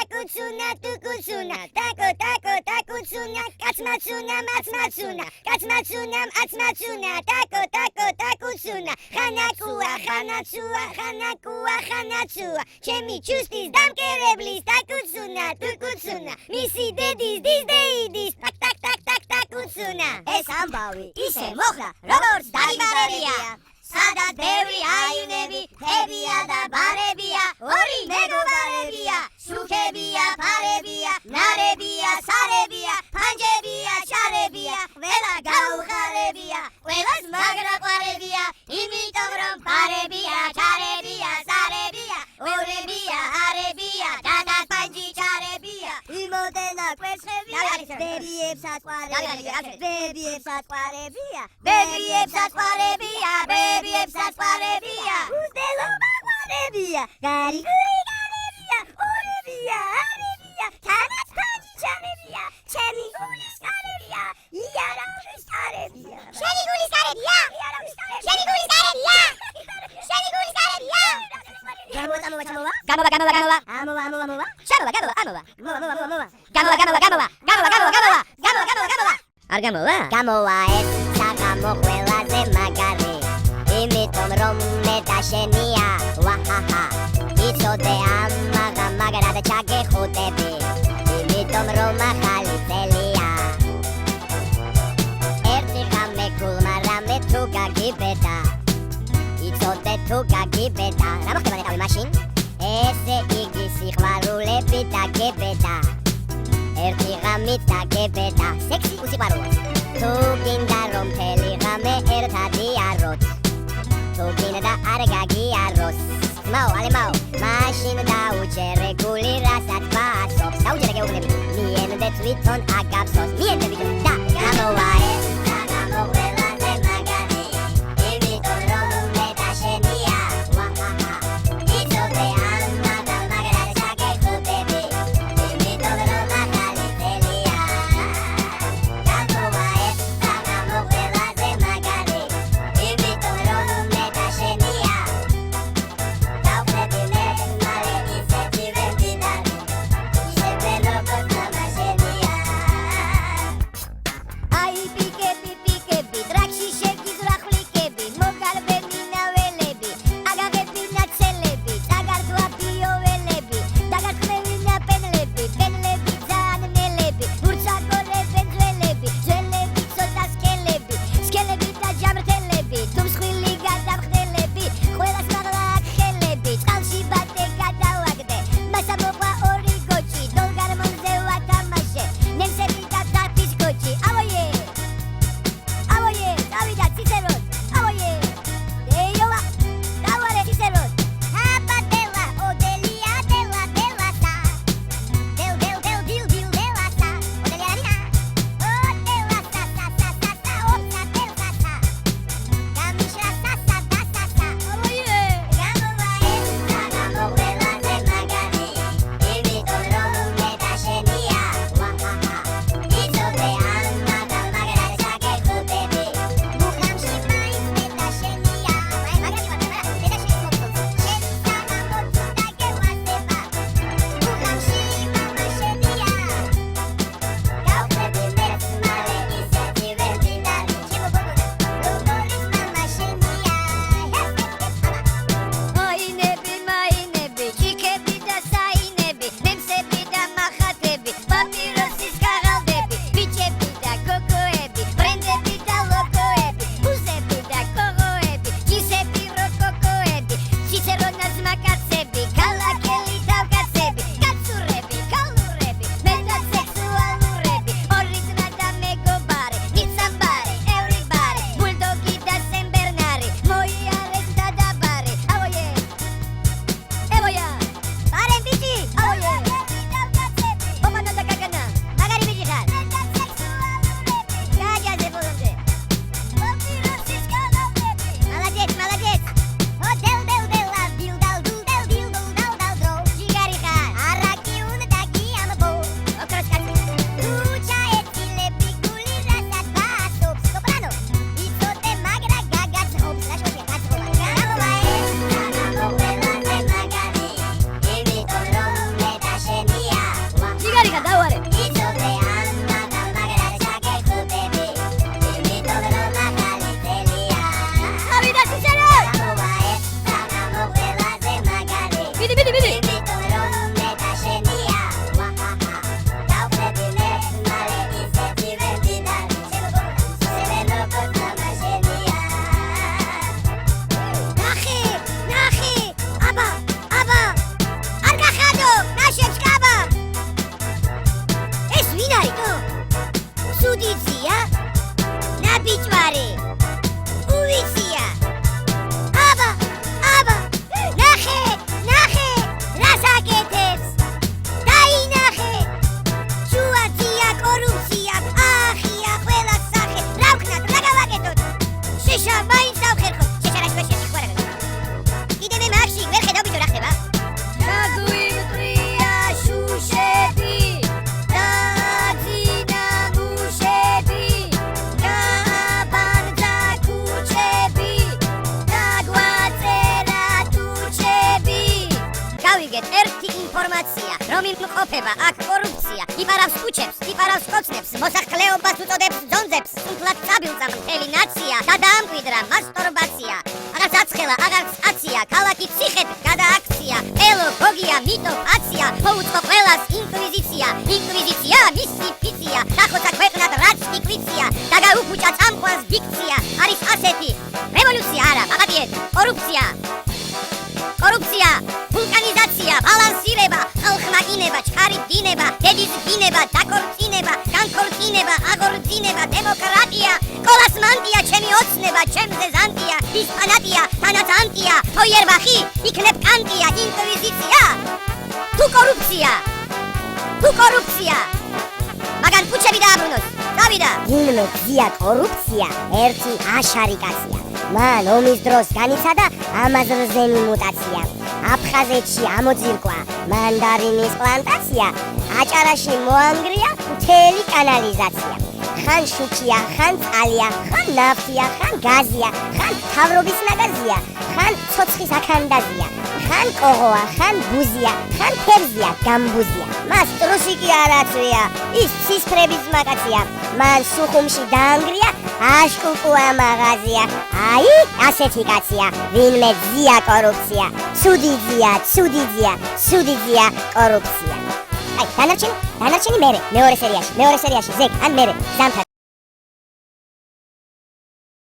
takutsuna, tukutsuna, takutsuna, katsmatsuna, matsmatsuna, katsmatsunam, atsmatsuna, takutsuna, xanatsua, chemi chustis damkereblis, takutsuna, misi dedis, disdeidis, takutsuna. ეს ამბავი ისე მოხდა, როგორც დაიბარებია. სადაც ბევრი აივნები, თებია და ბარებია, ორი მეგობარებია, სუქებია, ფარებია, ნარებია, სარებია, ფანჯებია, ჩარებია, ყველა გაუხარებია, ყველას მაგრა ყვარებია, იმიტომ რომ ფარებია, ჩარებია, სარებია, ორებია, არებია, და ფანჯი ჩარებია, იმოდენა კვერცხებია, ბებიებსაც ყვარებია, ბებიებსაც ყვარებია, Bebieps parebia, ustelo parebia, gariguri garebia, orebia, arebia, tanat panjamebia, chemigulis garebia, iaraulis garebia, chemigulis garebia, chemigulis garebia, chemigulis garebia. Gamola. Argamola. Gamola es sagamo quelase magari. იმიტომ რომ მე დაშენია ვაჰაჰა იცოდე ამაღა და ჩაგეხუტები იმიტომ რომ ახალი წელია ერთი ღამე გულმა რამე თუ გაგიბედა იცოდე თუ გაგიბედა რა მოხდება ნეტავი მაშინ ესე იგი სიყვარულები დაგებედა ერთი ღამით დაგებედა სექსი უსიყვარულო თუ გინდა რომ მთელი ღამე ერთად იაროთ Tugina argagiaros Mau, alemau Mashin daucere guli rasat basos Daucere que ugne Mien de twiton agapsos Mien de video Da Gamo vae Gamo vela de magani Imito romu metashenia Wahaha Ito de amma da magara chake kutebi Imito roma kalitelia Gamo vae Gamo vela de magani Imito romu მოვიდგეთ ერთი ინფორმაცია, რომ იმყოფება აქ კორუფცია, იფარავს კუჩებს, იფარავს კოცნებს, მოსახლეობას უწოდებს ძონძებს, სულთლად წაბილწა მთელი ნაცია და დაამკვიდრა მასტურბაცია. აღარც აცხელა, აღარც აცია, ქალაქი ციხედ გადააქცია, ელო გოგია, მიტო ფაცია, მოუწყო ყველას ინკვიზიცია, ინკვიზიცია მისი ფიცია, დახოცა ქვეყნად რაც იკვიცია, დაგაუფუჭა წამყვანს დიქცია, არის ასეთი რევოლუცია არა, პაპატიეთ, კორუფცია. კორუფცია, ვულკანიზაცია, ბალანსირება, ხალხმა ინება, ჩქარი დინება, დედის დინება, დაკორწინება, განქორწინება, აღორძინება, დემოკრატია, კოლას მანტია, ჩემი ოცნება, ჩემზე ზანტია, ის ფანატია, თანაც ანტია, ფოიერბახი, იქნებ კანტია, ინკვიზიცია. თუ კორუფცია, მაგან პუჩები დააბრუნოს, დავიდა. ვინმე გზია კორუფცია, ერთი აშარი კაცია. მან ომის დროს განიცადა ამაზრზენი მუტაცია. აფხაზეთში ამოძირკვა მანდარინის პლანტაცია, აჭარაში მოანგრია მთელი კანალიზაცია. ხან შუქია, ხან წყალია, ხან ნავთია, ხან გაზია, ხან თავრობის ნაგაზია, ხან ცოცხის აქანდაზია, ხან კოღოა, ხან ბუზია, ხან თევზია, გამბუზია. მას ტრუსიკი არ აწვია, ის ცისფრების მაკაცია. მან სუხუმში დაანგრია აშკუკუა მაღაზია. აი, ასეთი კაცია, ვინმე ძია კორუფცია. ცუდიძია კორუფცია. აი, დანარჩენი მეორე სერიაში, ზეგ ან მერე, ზამთარ